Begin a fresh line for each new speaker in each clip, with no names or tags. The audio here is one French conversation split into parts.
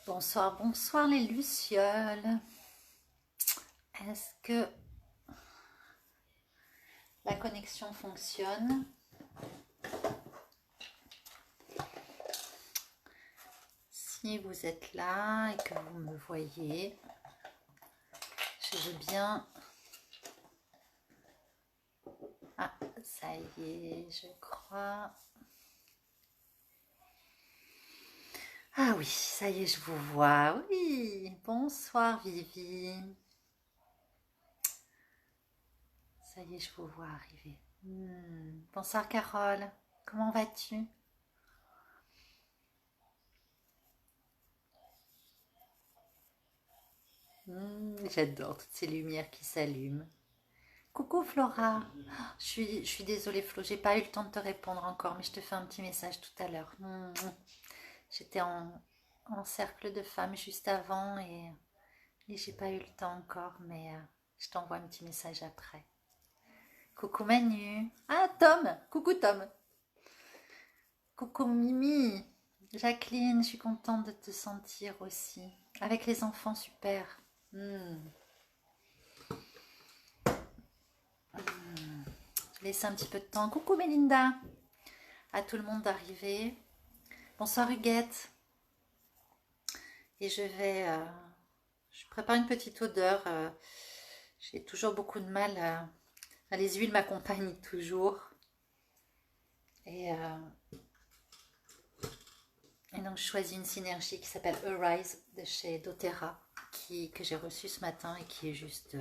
Bonsoir, bonsoir les lucioles. Est-ce que la connexion fonctionne? Si vous êtes là et que vous me voyez, je veux bien... Ah, ça y est, je crois. Ah oui, ça y est, je vous vois. Oui, bonsoir Vivi. Ça y est, je vous vois arriver. Bonsoir Carole, comment vas-tu? J'adore toutes ces lumières qui s'allument. Coucou Flora, je suis désolée Flo, j'ai pas eu le temps de te répondre encore, mais je te fais un petit message tout à l'heure. J'étais en cercle de femmes juste avant et j'ai pas eu le temps encore, mais je t'envoie un petit message après. Coucou Manu. Ah Tom, coucou Tom. Coucou Mimi. Jacqueline, je suis contente de te sentir aussi. Avec les enfants, super. Laisse un petit peu de temps. Coucou Mélinda. À tout le monde d'arriver. Bonsoir Huguette. Et je prépare une petite odeur. J'ai toujours beaucoup de mal. Les huiles m'accompagnent toujours. Et, euh, et donc je choisis une synergie qui s'appelle Arise de chez doTERRA, que j'ai reçue ce matin et qui est juste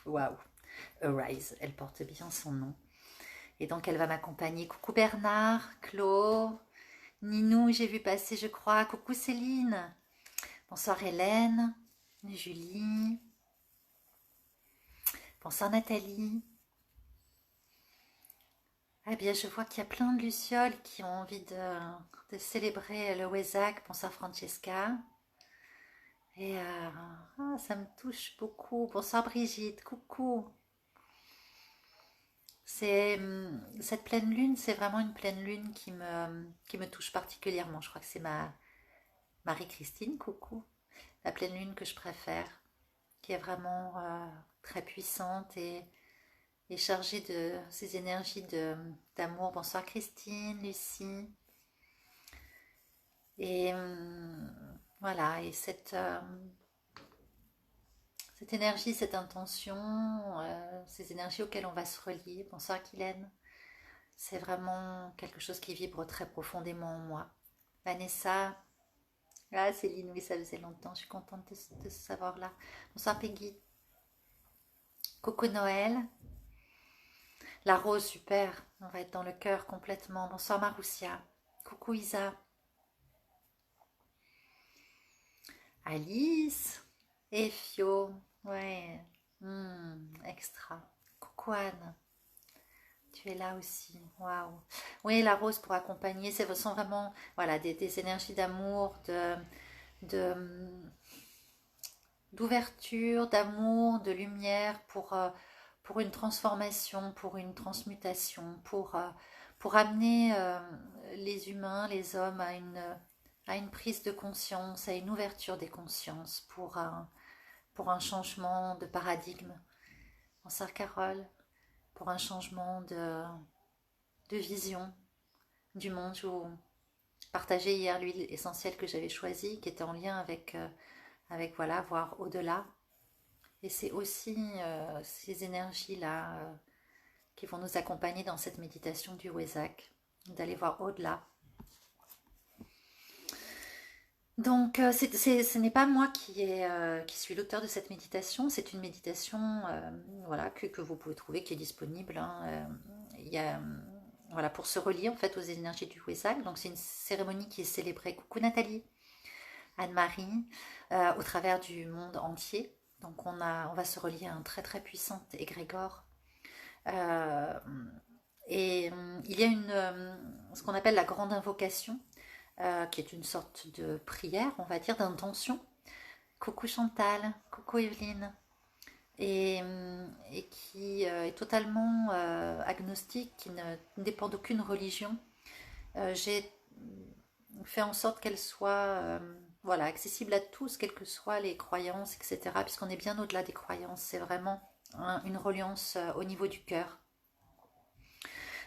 waouh. Arise, elle porte bien son nom. Et donc elle va m'accompagner. Coucou Bernard, Claude, Ninou, j'ai vu passer je crois. Coucou Céline. Bonsoir Hélène, Julie. Bonsoir Nathalie. Eh bien, je vois qu'il y a plein de lucioles qui ont envie de célébrer le Wesak. Bonsoir Francesca. Et ça me touche beaucoup. Bonsoir Brigitte, coucou. Cette pleine lune, c'est vraiment une pleine lune qui me touche particulièrement. Je crois que c'est ma Marie-Christine, coucou. La pleine lune que je préfère, qui est vraiment très puissante et chargée de ces énergies d'amour. Bonsoir Christine, Lucie. Et voilà, et cette énergie, cette intention, ces énergies auxquelles on va se relier. Bonsoir Kylène. C'est vraiment quelque chose qui vibre très profondément en moi. Vanessa. Ah Céline, oui, ça faisait longtemps. Je suis contente de ce savoir-là. Bonsoir Peggy. Coco Noël. La rose, super. On va être dans le cœur complètement. Bonsoir Maroussia. Coucou Isa. Alice. Et Fio. Ouais. Extra. Coucou Anne. Tu es là aussi. Waouh. Oui, la rose pour accompagner. Ce sont vraiment voilà, des énergies d'amour, de, d'ouverture, d'amour, de lumière pour une transformation, pour une transmutation, pour amener les humains, les hommes à une prise de conscience, à une ouverture des consciences, pour un changement de paradigme. Bonsoir Carole, pour un changement de vision du monde. Je vous partageais hier l'huile essentielle que j'avais choisie, qui était en lien avec voilà, voir au-delà. Et c'est aussi ces énergies-là qui vont nous accompagner dans cette méditation du Wesak, d'aller voir au-delà. Donc, ce n'est pas moi qui suis l'auteur de cette méditation, c'est une méditation voilà, que vous pouvez trouver, qui est disponible. Il y a, voilà, pour se relier en fait aux énergies du Wesak. Donc, c'est une cérémonie qui est célébrée. Coucou Nathalie, Anne-Marie, au travers du monde entier. Donc on va se relier à un très très puissant égrégore. Euh, il y a ce qu'on appelle la grande invocation, qui est une sorte de prière, on va dire, d'intention. Coucou Chantal, coucou Evelyne. Et qui est totalement agnostique, qui ne dépend d'aucune religion. J'ai fait en sorte qu'elle soit voilà, accessible à tous, quelles que soient les croyances, etc. Puisqu'on est bien au-delà des croyances, c'est vraiment une reliance au niveau du cœur.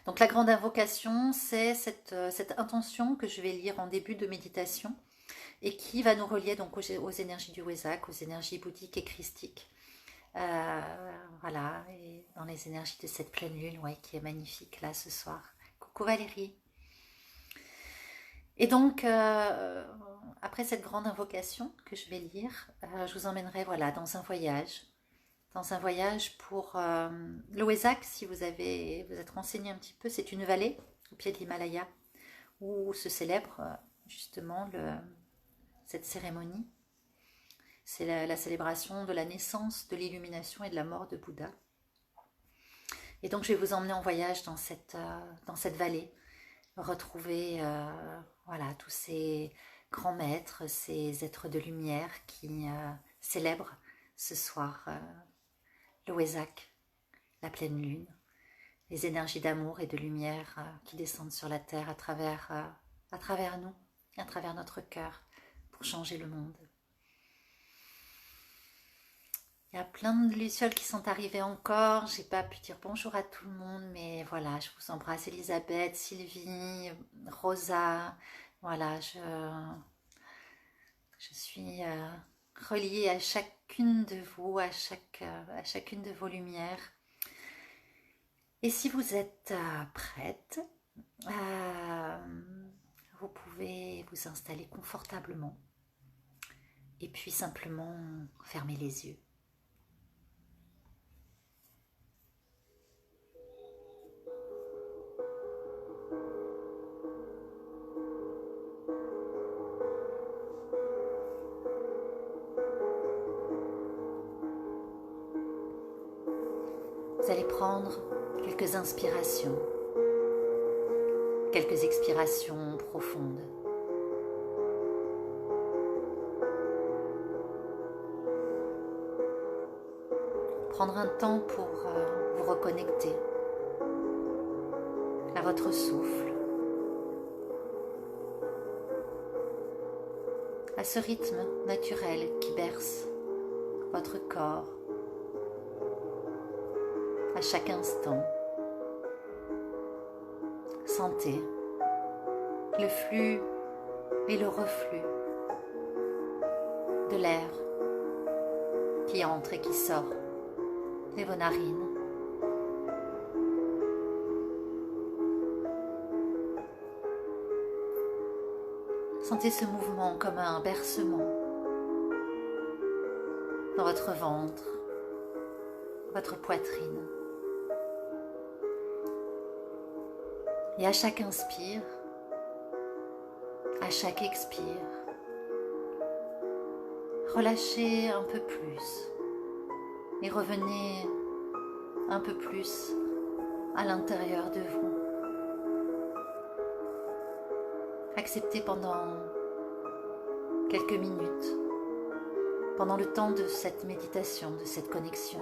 Donc la grande invocation, c'est cette intention que je vais lire en début de méditation et qui va nous relier donc aux énergies du Wesak, aux énergies bouddhiques et christiques. Voilà, et dans les énergies de cette pleine lune, ouais, qui est magnifique là ce soir. Coucou Valérie. Et donc, après cette grande invocation que je vais lire, je vous emmènerai voilà, dans un voyage. Dans un voyage pour le Wesak, si vous êtes renseigné un petit peu, c'est une vallée au pied de l'Himalaya où se célèbre justement cette cérémonie. C'est la célébration de la naissance, de l'illumination et de la mort de Bouddha. Et donc je vais vous emmener en voyage dans cette vallée, retrouver voilà, tous ces grands maîtres, ces êtres de lumière qui célèbrent ce soir le Wesak, la pleine lune, les énergies d'amour et de lumière qui descendent sur la terre à travers nous, à travers notre cœur, pour changer le monde. Il y a plein de lucioles qui sont arrivées encore. J'ai pas pu dire bonjour à tout le monde, mais voilà, je vous embrasse Elisabeth, Sylvie, Rosa. Voilà, je suis reliée à chacune de vous, à chacune de vos lumières. Et si vous êtes prête, vous pouvez vous installer confortablement et puis simplement fermer les yeux. Vous allez prendre quelques inspirations, quelques expirations profondes. Prendre un temps pour vous reconnecter à votre souffle, à ce rythme naturel qui berce votre corps à chaque instant. Sentez le flux et le reflux de l'air qui entre et qui sort de vos narines. Sentez ce mouvement comme un bercement dans votre ventre, votre poitrine. Et à chaque inspire, à chaque expire, relâchez un peu plus et revenez un peu plus à l'intérieur de vous. Acceptez pendant quelques minutes, pendant le temps de cette méditation, de cette connexion,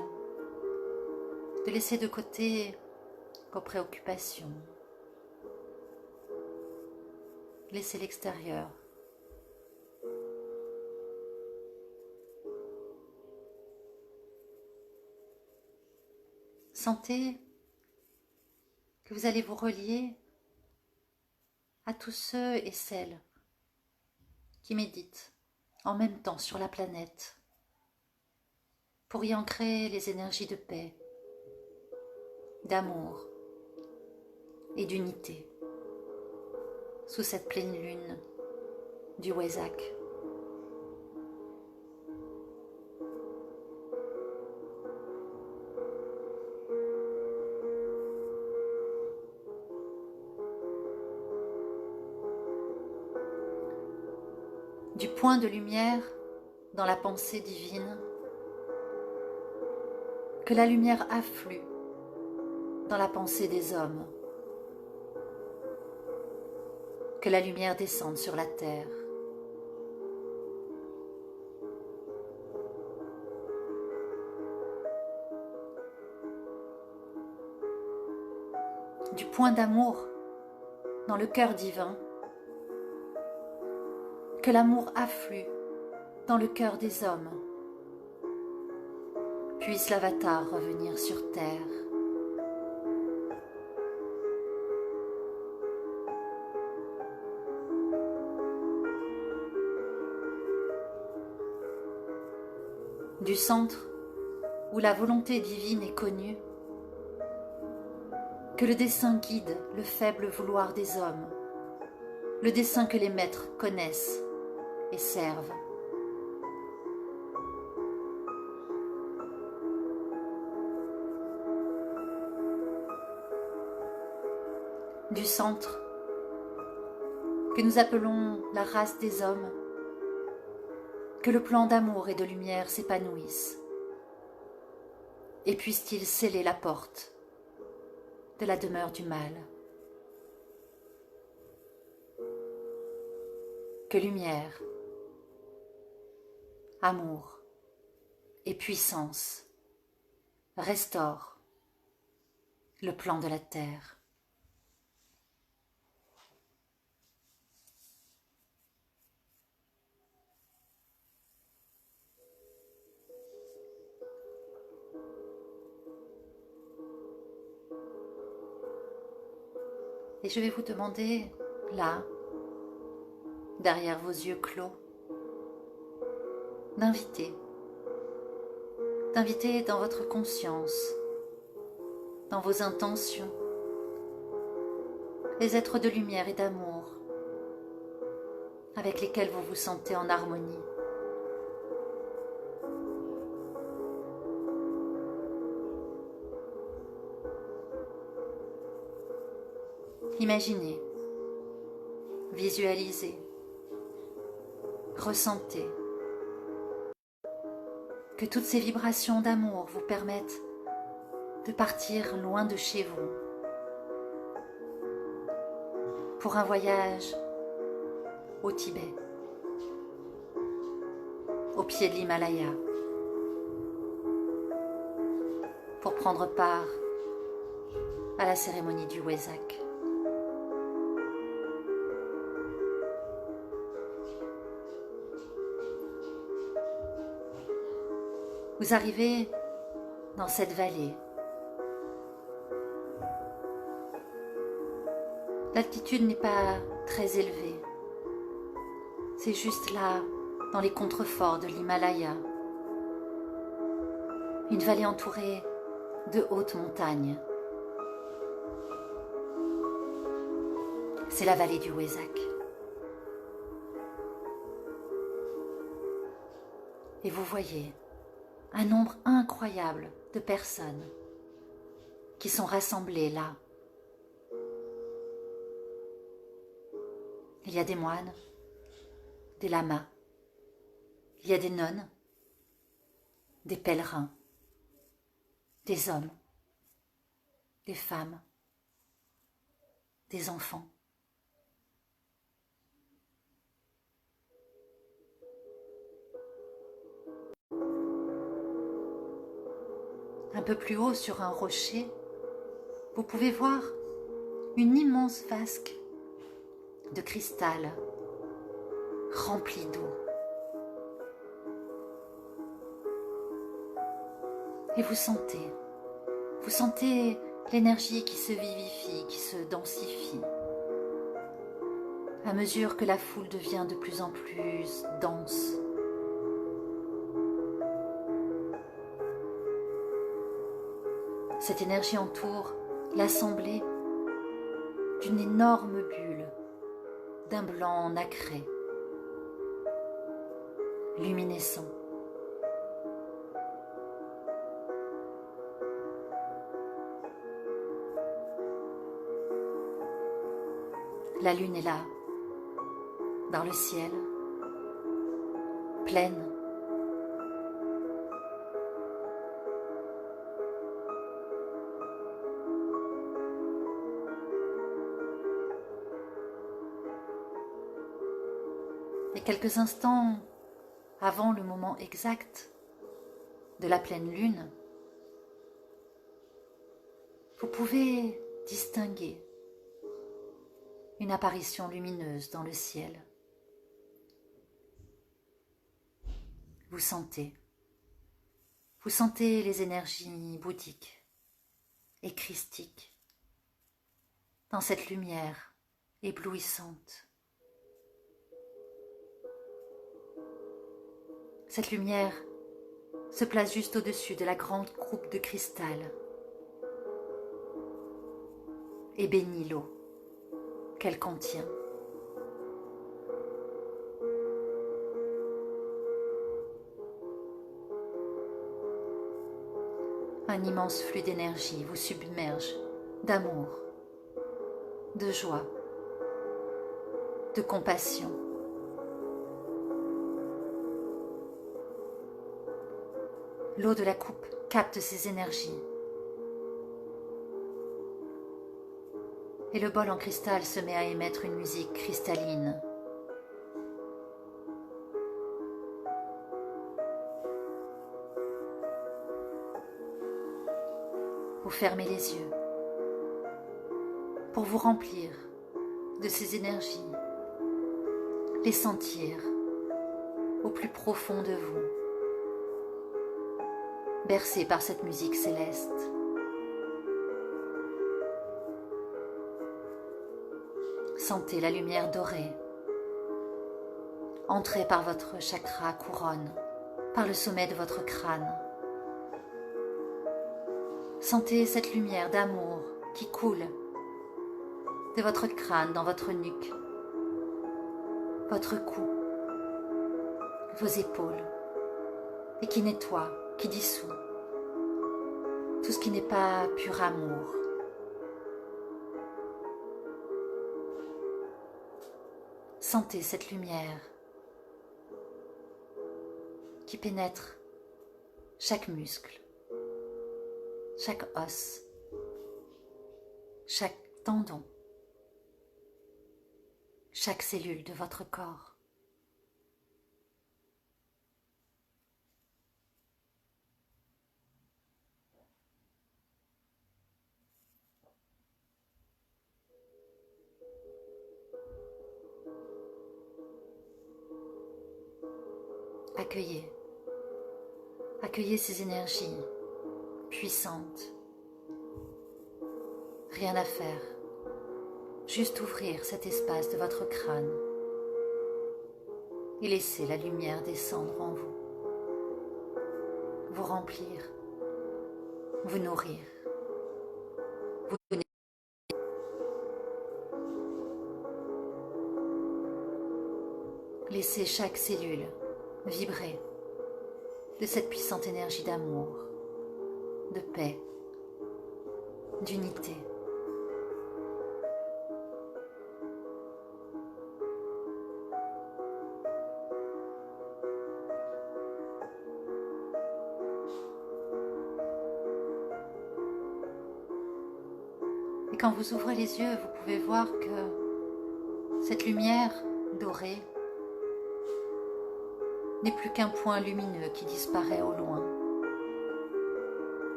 de laisser de côté vos préoccupations. Laissez l'extérieur. Sentez que vous allez vous relier à tous ceux et celles qui méditent en même temps sur la planète pour y ancrer les énergies de paix, d'amour et d'unité sous cette pleine lune du Wesak. Du point de lumière dans la pensée divine, que la lumière afflue dans la pensée des hommes, que la lumière descende sur la terre. Du point d'amour dans le cœur divin, que l'amour afflue dans le cœur des hommes. Puisse l'avatar revenir sur terre. Du centre où la volonté divine est connue, que le dessein guide le faible vouloir des hommes, le dessein que les maîtres connaissent et servent. Du centre que nous appelons la race des hommes, que le plan d'amour et de lumière s'épanouisse, et puisse-t-il sceller la porte de la demeure du mal. Que lumière, amour et puissance restaurent le plan de la terre. Et je vais vous demander, là, derrière vos yeux clos, d'inviter dans votre conscience, dans vos intentions, les êtres de lumière et d'amour avec lesquels vous vous sentez en harmonie. Imaginez, visualisez, ressentez que toutes ces vibrations d'amour vous permettent de partir loin de chez vous pour un voyage au Tibet, au pied de l'Himalaya, pour prendre part à la cérémonie du Wesak. Vous arrivez dans cette vallée. L'altitude n'est pas très élevée. C'est juste là, dans les contreforts de l'Himalaya. Une vallée entourée de hautes montagnes. C'est la vallée du Wesak. Et vous voyez un nombre incroyable de personnes qui sont rassemblées là. Il y a des moines, des lamas, il y a des nonnes, des pèlerins, des hommes, des femmes, des enfants. Un peu plus haut sur un rocher, vous pouvez voir une immense vasque de cristal remplie d'eau. Et vous sentez l'énergie qui se vivifie, qui se densifie, à mesure que la foule devient de plus en plus dense. Cette énergie entoure l'assemblée d'une énorme bulle, d'un blanc nacré, luminescent. La lune est là, dans le ciel, pleine. Et quelques instants avant le moment exact de la pleine lune, vous pouvez distinguer une apparition lumineuse dans le ciel. vous sentez. Vous sentez les énergies bouddhiques et christiques dans cette lumière éblouissante. Cette lumière se place juste au-dessus de la grande coupe de cristal et bénit l'eau qu'elle contient. Un immense flux d'énergie vous submerge d'amour, de joie, de compassion. L'eau de la coupe capte ces énergies et le bol en cristal se met à émettre une musique cristalline. Vous fermez les yeux pour vous remplir de ces énergies, les sentir au plus profond de vous, bercés par cette musique céleste. Sentez la lumière dorée entrer par votre chakra couronne, par le sommet de votre crâne. Sentez cette lumière d'amour qui coule de votre crâne dans votre nuque, votre cou, vos épaules, et qui nettoie, qui dissout tout ce qui n'est pas pur amour. Sentez cette lumière qui pénètre chaque muscle, chaque os, chaque tendon, chaque cellule de votre corps. Accueillez. Accueillez ces énergies puissantes. Rien à faire. Juste ouvrir cet espace de votre crâne et laisser la lumière descendre en vous. Vous remplir. Vous nourrir. Vous donner. Laissez chaque cellule vibrer de cette puissante énergie d'amour, de paix, d'unité. Et quand vous ouvrez les yeux, vous pouvez voir que cette lumière dorée n'est plus qu'un point lumineux qui disparaît au loin.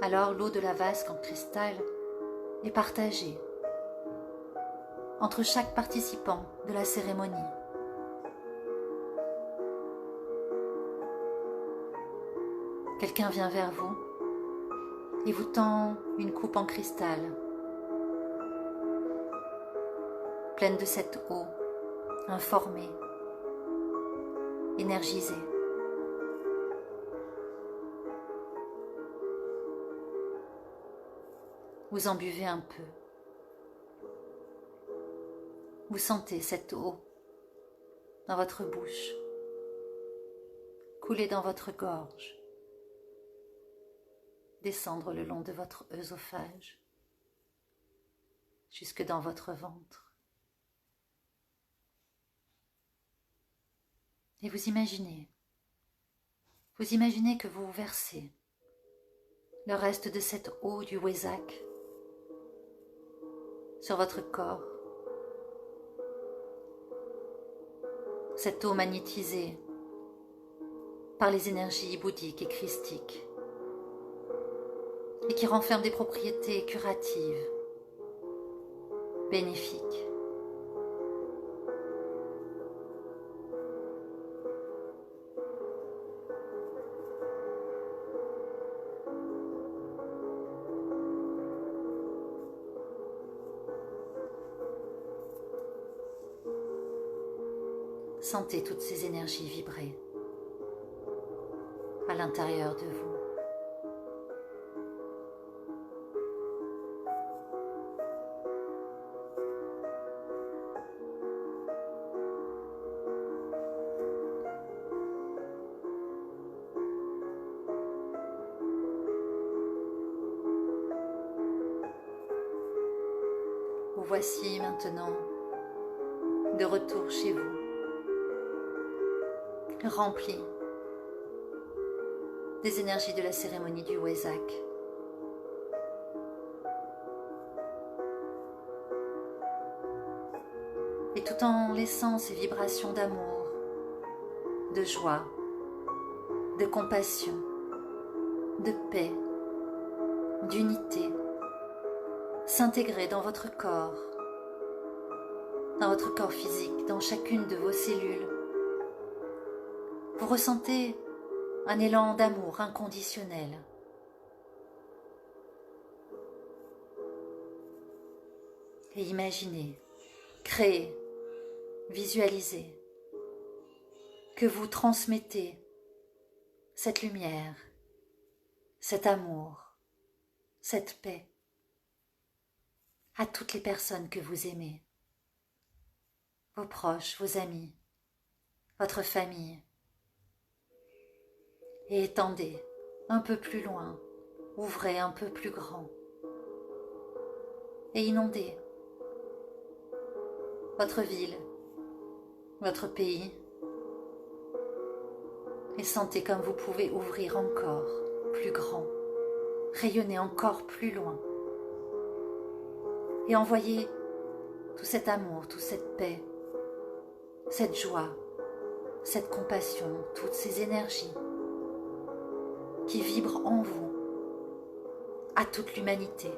Alors l'eau de la vasque en cristal est partagée entre chaque participant de la cérémonie. Quelqu'un vient vers vous et vous tend une coupe en cristal pleine de cette eau informée, énergisée. Vous en buvez un peu. Vous sentez cette eau dans votre bouche, couler dans votre gorge, descendre le long de votre œsophage, jusque dans votre ventre. Et vous imaginez que vous versez le reste de cette eau du Wesak sur votre corps, cette eau magnétisée par les énergies bouddhiques et christiques et qui renferme des propriétés curatives, bénéfiques. Sentez toutes ces énergies vibrer à l'intérieur de vous. Vous voici maintenant de retour chez vous, rempli des énergies de la cérémonie du Wesak. Et tout en laissant ces vibrations d'amour, de joie, de compassion, de paix, d'unité, s'intégrer dans votre corps physique, dans chacune de vos cellules. Vous ressentez un élan d'amour inconditionnel. Et imaginez, créez, visualisez que vous transmettez cette lumière, cet amour, cette paix à toutes les personnes que vous aimez, vos proches, vos amis, votre famille. Et étendez un peu plus loin, ouvrez un peu plus grand et inondez votre ville, votre pays, et sentez comme vous pouvez ouvrir encore plus grand, rayonner encore plus loin et envoyer tout cet amour, toute cette paix, cette joie, cette compassion, toutes ces énergies qui vibrent en vous, à toute l'humanité,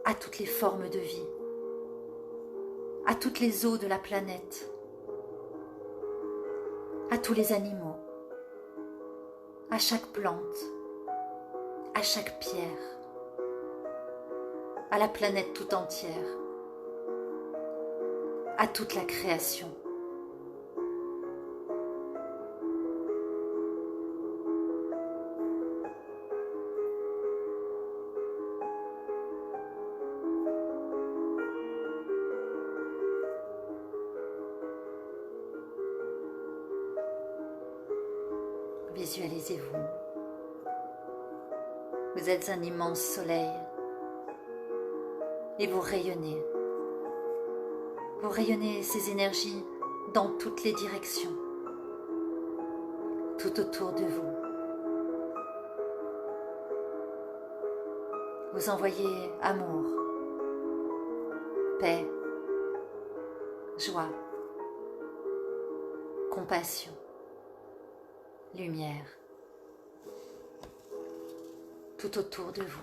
à toutes les formes de vie, à toutes les eaux de la planète, à tous les animaux, à chaque plante, à chaque pierre, à la planète tout entière, à toute la création. Visualisez-vous. Vous êtes un immense soleil et vous rayonnez. Vous rayonnez ces énergies dans toutes les directions, tout autour de vous. Vous envoyez amour, paix, joie, compassion, lumière, tout autour de vous.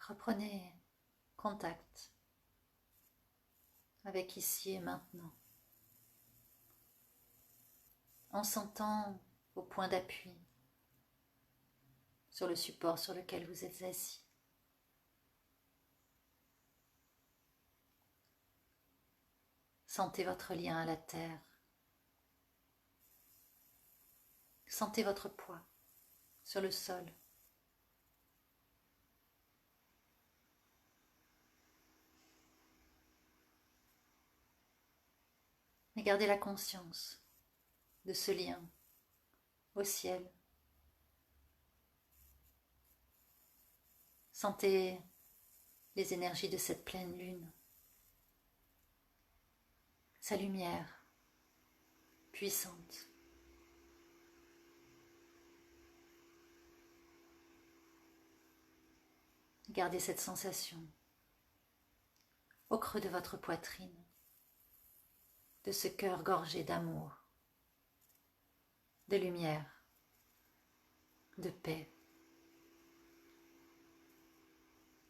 Reprenez contact avec ici et maintenant, en sentant vos points d'appui sur le support sur lequel vous êtes assis. Sentez votre lien à la terre. Sentez votre poids sur le sol. Et gardez la conscience de ce lien au ciel. Sentez les énergies de cette pleine lune, sa lumière puissante. Gardez cette sensation au creux de votre poitrine, de ce cœur gorgé d'amour, de lumière, de paix,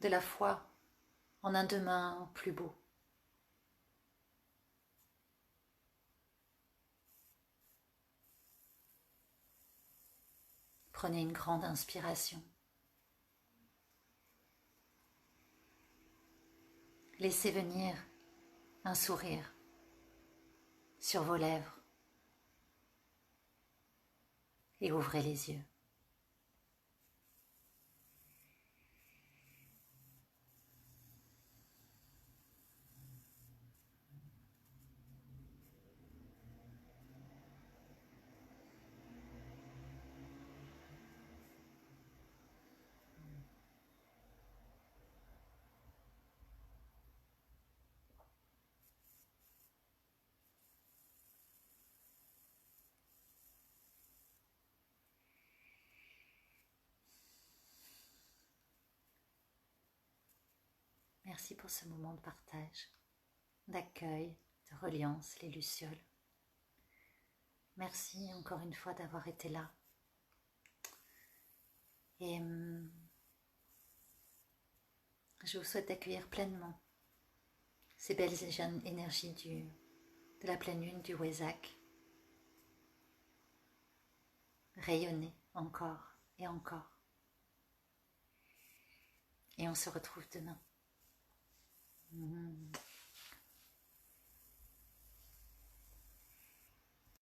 de la foi en un demain plus beau. Prenez une grande inspiration. Laissez venir un sourire sur vos lèvres et ouvrez les yeux. Merci pour ce moment de partage, d'accueil, de reliance, les lucioles. Merci encore une fois d'avoir été là. Et je vous souhaite d'accueillir pleinement ces belles énergies de la pleine lune du Wesak. Rayonner encore et encore. Et on se retrouve demain.